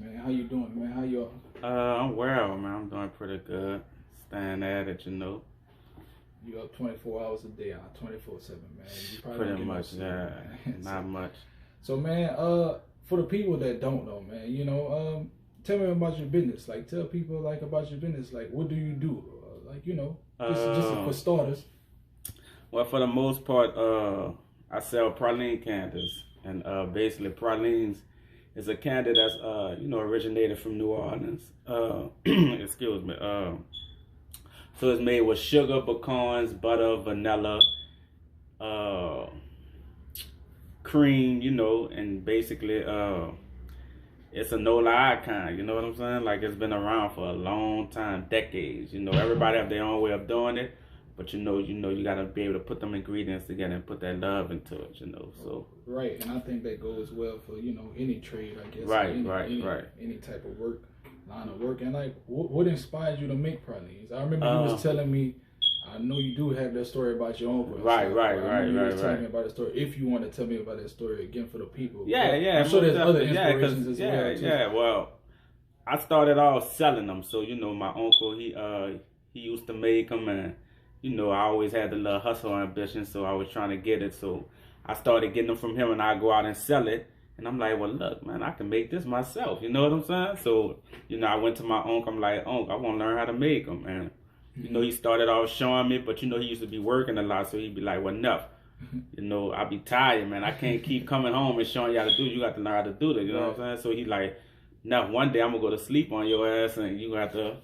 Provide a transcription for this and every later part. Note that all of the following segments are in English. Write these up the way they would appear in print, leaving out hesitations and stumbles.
man. How you doing, man? How you? I'm well, man. I'm doing pretty good. Staying at it, You up 24 hours a day, 24/7, man. You probably don't pretty get no much, sleep, yeah. man. Not much. So, man, for the people that don't know, man, tell me about your business. Like, tell people like about your business. Like, what do you do? Just for starters. Well, for the most part, I sell praline candies, and basically pralines is a candy that's originated from New Orleans. Excuse me. So it's made with sugar, pecans, butter, vanilla, uh, cream, and basically it's a no-lie kind, you know what I'm saying? Like, it's been around for a long time, decades. Everybody have their own way of doing it, but you gotta be able to put them ingredients together and put that love into it. So right, and I think that goes well for any trade, I guess. right, right. Any type of line of work, and like, what inspired you to make pralines? I remember you was telling me. I know you do have that story about your uncle. Right. You was telling me about the story. If you want to tell me about that story again for the people. Yeah. I'm sure there's other inspirations as well. Yeah. Well, I started off selling them. So my uncle he used to make them, and I always had the little hustle ambition. So I was trying to get it. So I started getting them from him, and I go out and sell it. And I'm like, well, look, man, I can make this myself. You know what I'm saying? So I went to my uncle. I'm like, uncle, I want to learn how to make them, and he started off showing me, but he used to be working a lot, so he'd be like, well, enough. I be tired, man. I can't keep coming home and showing you how to do it. You got to learn how to do it. You know what I'm saying? So he like, now one day I'm going to go to sleep on your ass, and you got to,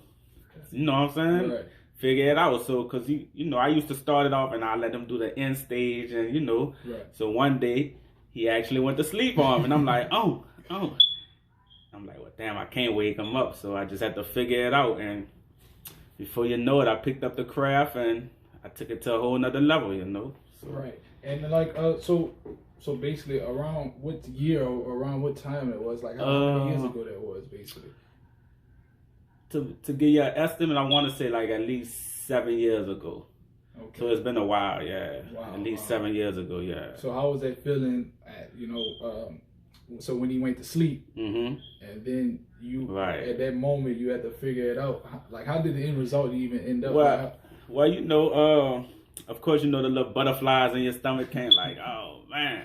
you know what I'm saying? Right. Figure it out. So, because, I used to start it off, and I let him do the end stage, and, Right. So one day, he actually went to sleep on me, and I'm like, oh. I'm like, well, damn, I can't wake him up. So I just had to figure it out, and before you know it, I picked up the craft and I took it to a whole nother level, So. Right. And like, so basically, around what year or around what time it was? Like, how many years ago that was, basically? To give you an estimate, I want to say like at least 7 years ago. Okay. So it's been a while, yeah. Wow, at least 7 years ago, yeah. So how was that feeling so when he went to sleep, and then you, right. at that moment, you had to figure it out. Like, how did the end result even end up? Well, of course, the little butterflies in your stomach came like, oh, man.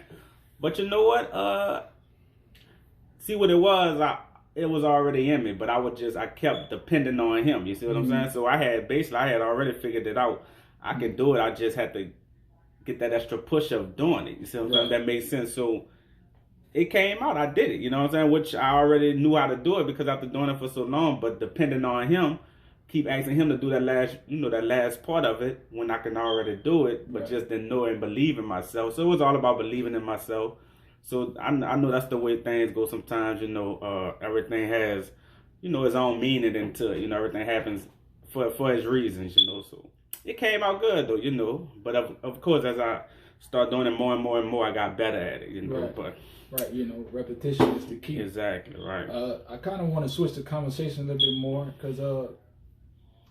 But you know what? See what it was? It was already in me, but I kept depending on him. You see what I'm saying? So I had already figured it out. I could do it. I just had to get that extra push of doing it. You see what I'm saying? That makes sense. So it came out. I did it. You know what I'm saying? Which I already knew how to do it because after doing it for so long, but depending on him, keep asking him to do that last part of it when I can already do it, but just didn't know and believe in myself. So it was all about believing in myself. So I know that's the way things go sometimes. Everything has, its own meaning into it. Everything happens for its reasons. So it came out good though. But of course, as I start doing it more and more and more, I got better at it. Right. But. Right, repetition is the key. Exactly, right. I kind of want to switch the conversation a little bit more because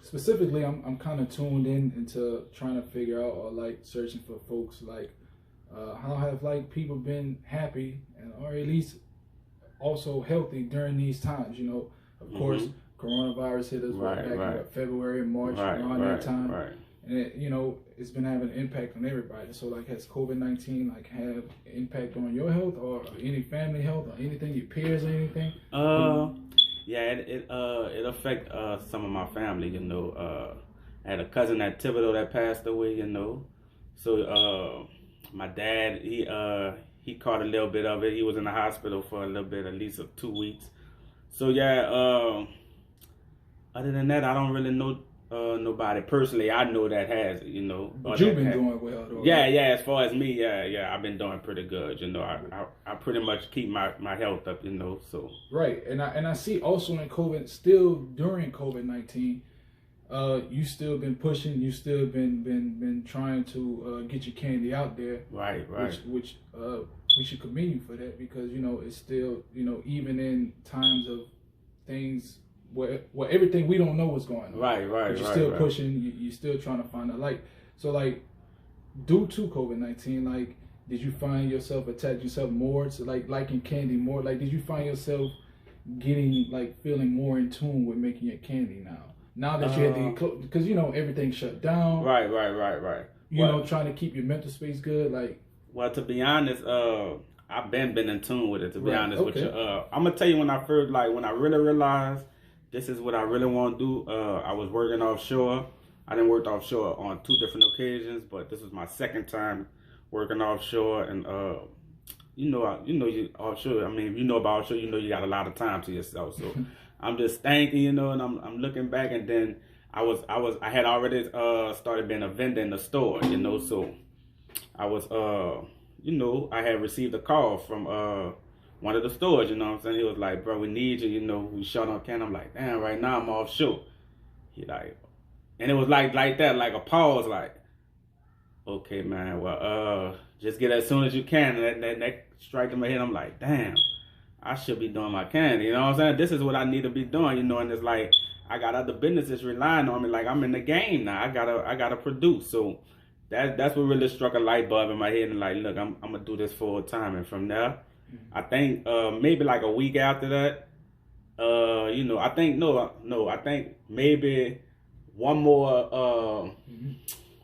specifically I'm kind of tuned into trying to figure out or like searching for folks like how have like people been happy or at least also healthy during these times. Of course, coronavirus hit us back in February and March around that time. Right. And it's been having an impact on everybody. So like, has COVID-19 like have an impact on your health or any family health or anything, your peers or anything? Yeah, it affect some of my family. I had a cousin at Thibodeau that passed away. So my dad he caught a little bit of it. He was in the hospital for a little bit, at least of 2 weeks. So yeah. Other than that, I don't really know. Nobody personally I know that has it, But you've been doing well though. Yeah, as far as me, I've been doing pretty good. I pretty much keep my health up, so. Right, and I see also in COVID, still during COVID-19, you still been pushing, you still been trying to get your candy out there. Right. Which we should commend you for that because it's still even in times of things. Where everything we don't know what's going on. Right. But you're still pushing. You're still trying to find a light. So like, due to COVID-19, like, did you find yourself attaching yourself more to like liking candy more? Like, did you find yourself getting like feeling more in tune with making your candy now? Now that you had the, because you know everything shut down. Right. You know, trying to keep your mental space good. Like, well, to be honest, I've been in tune with it. To be honest with you, I'm gonna tell you when I really realized this is what I really want to do. I was working offshore. I didn't work offshore on 2 different occasions, but this was my second time working offshore, and you offshore. I mean, if you know about offshore, you know you got a lot of time to yourself. So I'm just thinking, you know, and I'm looking back, and then I had already started being a vendor in the store, you know. So I was you know, I had received a call from one of the stores, you know what I'm saying? He was like, bro, we need you, you know, we shut on can. I'm like, damn, right now I'm offshore. He like, and it was like that, like a pause, like, okay, man, well, just get as soon as you can. And that strike in my head, I'm like, damn, I should be doing my candy, you know what I'm saying? This is what I need to be doing, you know, and it's like, I got other businesses relying on me, like I'm in the game now. I gotta produce. So that's what really struck a light bulb in my head, and like, look, I'm gonna do this full time. And from there, I think maybe like a week after that, you know, I think I think maybe one more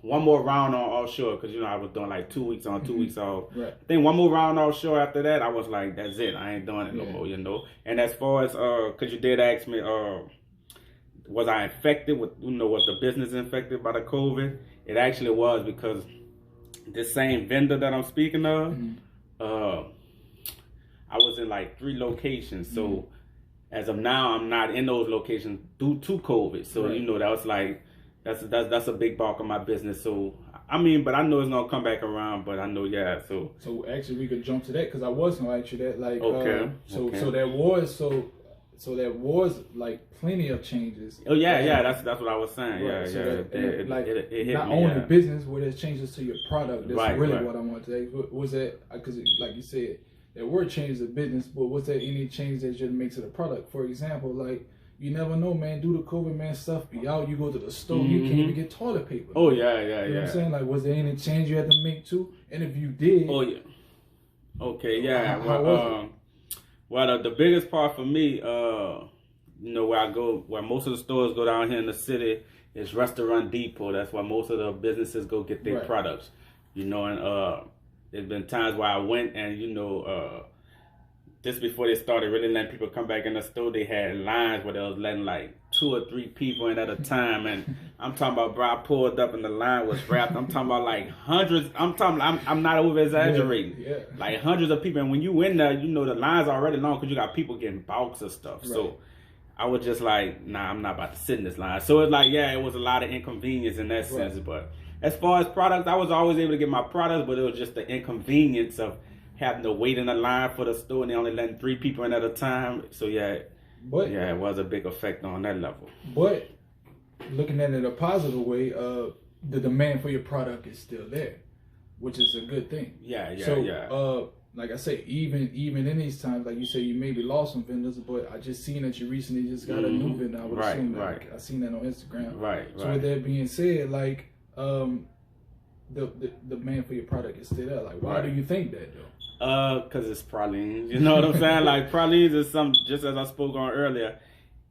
round on offshore, because you know I was doing like 2 weeks on, 2 weeks off. Right. I think one more round offshore after that, I was like, that's it, I ain't doing it no more, you know. And as far as because you did ask me, was I infected with, you know, was the business infected by the COVID? It actually was, because this same vendor that I'm speaking of, I was in like 3 locations. So as of now, I'm not in those locations due to COVID. So you know, that was like, that's a big bulk of my business. So I mean, but I know it's gonna come back around. But I know, yeah. So actually, we could jump to that, because I was gonna ask you that. Like, so there was like plenty of changes. Oh yeah, that's what I was saying. Right, so it hit not me, only business, where there's changes to your product. That's really right. what I want to say. Was that, because like you said, there were changes to business, but was there any change that just makes it a product? For example, like, you never know, man. Due to COVID, man, stuff be out. You go to the store, you can't even get toilet paper. Oh yeah. You know what I'm saying? Like, was there any change you had to make too? And if you did, oh yeah. Okay, yeah. How was it? Well, the biggest part for me, you know, where most of the stores go down here in the city, is Restaurant Depot. That's where most of the businesses go get their products. You know, and there's been times where I went, and you know, just before they started really letting people come back in the store, they had lines where they was letting like 2 or 3 people in at a time. And I'm talking about, bro, I pulled up and the line was wrapped. I'm talking about like hundreds. I'm not over exaggerating. Yeah. Like hundreds of people. And when you in there, you know, the line's already long because you got people getting bulks of stuff. Right. So I was just like, nah, I'm not about to sit in this line. So it's like, yeah, it was a lot of inconvenience in that sense. But as far as products, I was always able to get my products, but it was just the inconvenience of having to wait in a line for the store, and they only letting 3 people in at a time. So yeah, it was a big effect on that level. But looking at it a positive way, the demand for your product is still there, which is a good thing. So, like I say, even in these times, like you say, you maybe lost some vendors, but I just seen that you recently just got a new vendor. I would assume that. I seen that on Instagram. So with that being said, like, the demand for your product is still there. Like, why do you think that though? Cause it's pralines. You know what I'm saying? Like, pralines is just as I spoke on earlier,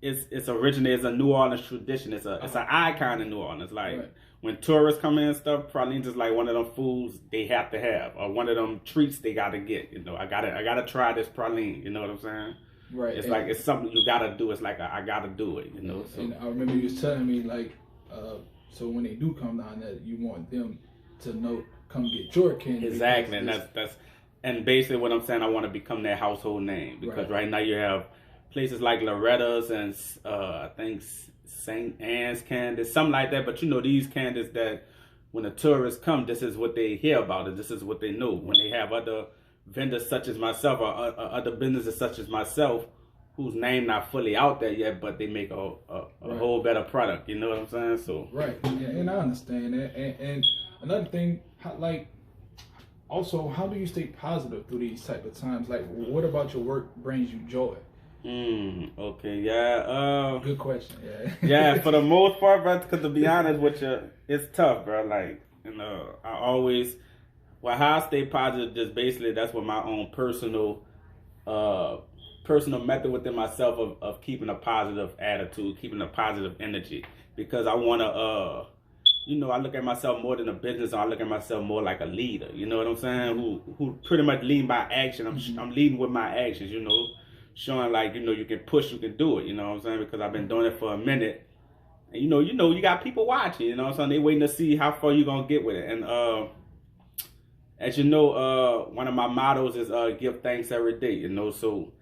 it's originated as a New Orleans tradition. It's an icon in New Orleans. Like, when tourists come in and stuff, pralines is like one of them foods they have to have, or one of them treats they gotta get. You know, I gotta try this praline. You know what I'm saying? Right. It's like, it's something you gotta do. It's like I gotta do it. You know. So. And I remember you was telling me, like, so when they do come down there, you want them to know, come get your candy. Exactly, and that's. And basically what I'm saying, I want to become their household name, because right now you have places like Loretta's and I think St. Anne's candies, something like that. But you know, these candies that when the tourists come, this is what they hear about it. This is what they know. When they have other vendors such as myself, or other businesses such as myself, whose name not fully out there yet, but they make a whole better product. You know what I'm saying? So and I understand that. And another thing, also, how do you stay positive through these type of times? Like, what about your work brings you joy? Okay, yeah. Good question. Yeah, for the most part, bro. Because to be honest with you, it's tough, bro. Like, you know, I always, how I stay positive, just basically that's what my own personal personal method within myself of keeping a positive attitude, keeping a positive energy, because I want to, you know, I look at myself more than a business. I look at myself more like a leader. You know what I'm saying? Who pretty much lead by action. I'm leading with my actions. You know, showing like, you know, you can push, you can do it. You know what I'm saying? Because I've been doing it for a minute. And you know, you got people watching. You know what I'm saying? They waiting to see how far you gonna get with it. And as you know, one of my mottos is give thanks every day. You know, so.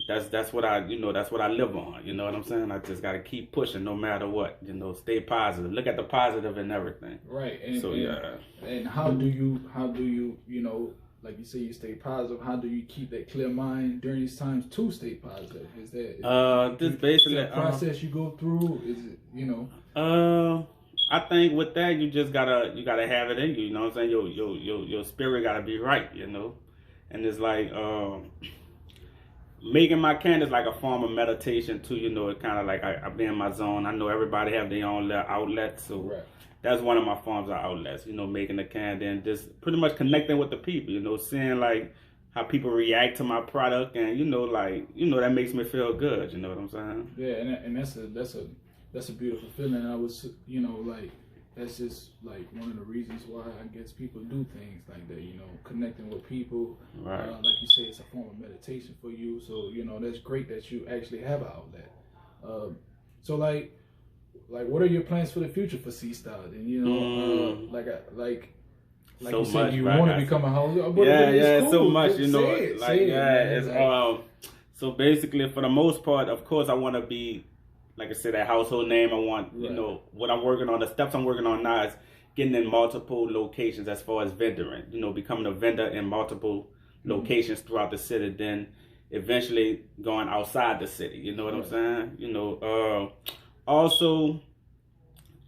That's what I live on. You know what I'm saying? I just gotta keep pushing no matter what. You know, stay positive. Look at the positive in everything. Right. And how do you, you know, like you say, you stay positive? How do you keep that clear mind during these times to stay positive? Is this basically a process you go through? Is it, you know? I think with that you gotta have it in you. You know what I'm saying? Your spirit gotta be right. You know, and it's like making my candy is like a form of meditation too. You know, it kind of like I be in my zone. I know everybody have their own outlets, so right. That's one of my forms of outlets. You know, making the candy and just pretty much connecting with the people. You know, seeing like how people react to my product, and you know, like that makes me feel good. You know what I'm saying? Yeah, and that's a beautiful feeling. I was, you know, like. That's just like one of the reasons why I guess people do things like that, you know, connecting with people. Right. Like you say, it's a form of meditation for you. So, you know, that's great that you actually have an outlet. So like what are your plans for the future for C-Style? And, you know, like so you said, much, you right? want to become a house. Yeah, cool. so much, you know, it's so basically for the most part, of course, I want to be, like I said, that household name. I want, you know, what I'm working on, the steps I'm working on now is getting in multiple locations as far as vendoring, you know, becoming a vendor in multiple locations throughout the city, then eventually going outside the city, you know what I'm saying? You know, also,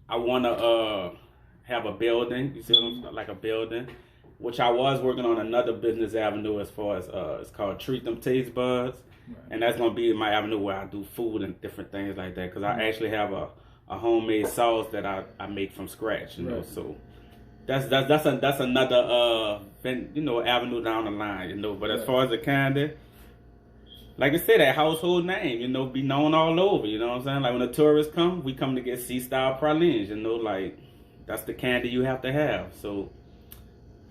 I want to have a building, you see what I'm saying? Like a building, which I was working on another business avenue as far as, it's called Treat Them Taste Buds. Right. And that's gonna be my avenue where I do food and different things like that. Cause I actually have a homemade sauce that I make from scratch. You know, so that's another you know, avenue down the line. You know, but as far as the candy, like I said, that household name, you know, be known all over. You know what I'm saying? Like when the tourists come, we come to get C-Style pralines. You know, like that's the candy you have to have. So.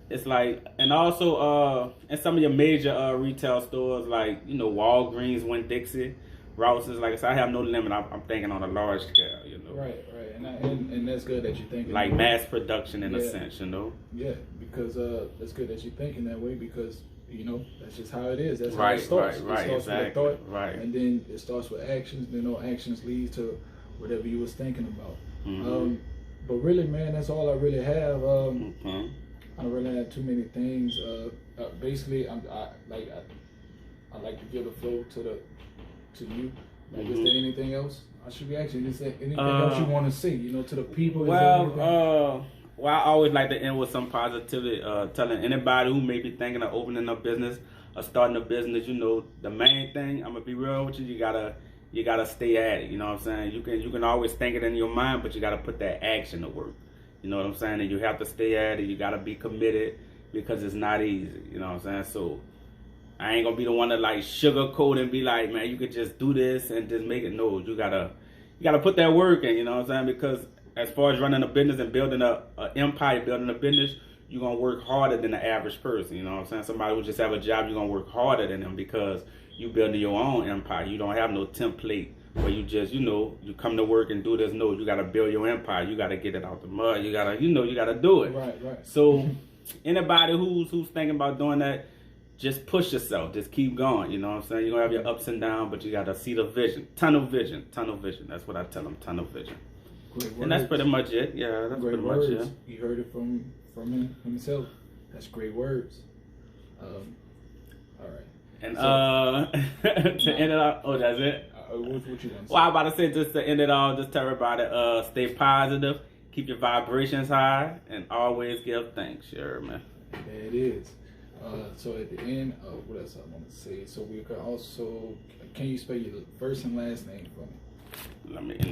It's like, and also in some of your major retail stores, like, you know, Walgreens, Winn-Dixie, Rouse's, like I said, I have no limit. I'm thinking on a large scale, you know. Right. And that's good that you're thinking. Like mass production in a sense, you know. Yeah, because it's good that you're thinking that way because, you know, that's just how it is. That's how it starts. Right, it starts with a thought, right. And then it starts with actions. Then those actions lead to whatever you was thinking about. But really, man, that's all I really have. I don't really have too many things. Basically, I like to give the flow to you. Like, is there anything else I should be asking? Is there anything else you want to say? You know, to the people. Well, I always like to end with some positivity. Telling anybody who may be thinking of opening a business or starting a business, you know, the main thing. I'm gonna be real with you. You gotta stay at it. You know what I'm saying? You can always think it in your mind, but you gotta put that action to work. You know what I'm saying? And you have to stay at it. You got to be committed because it's not easy. You know what I'm saying? So I ain't going to be the one to like sugarcoat and be like, man, you could just do this and just make it. No, you got to put that work in, you know what I'm saying? Because as far as running a business and building an empire, building a business, you're going to work harder than the average person. You know what I'm saying? Somebody who just have a job, you're going to work harder than them because you building your own empire. You don't have no template where you just, you know, you come to work and do this. No, you got to build your empire. You got to get it out the mud. You got to, you know, you got to do it. Right. So anybody who's thinking about doing that, just push yourself. Just keep going. You know what I'm saying? You're going to have your ups and downs, but you got to see the vision. Tunnel vision. That's what I tell them. Tunnel vision. Great words. And that's pretty much it. Yeah, that's great pretty words. much it. You heard it from himself. That's great words. All right. And to end it off, oh, that's it? What you want to say? Well, I'm about to say, just to end it all, just tell everybody, stay positive, keep your vibrations high, and always give thanks. Sure, man. There it is. So at the end, what else I want to say? So we can also, can you spell your first and last name for me? Let me.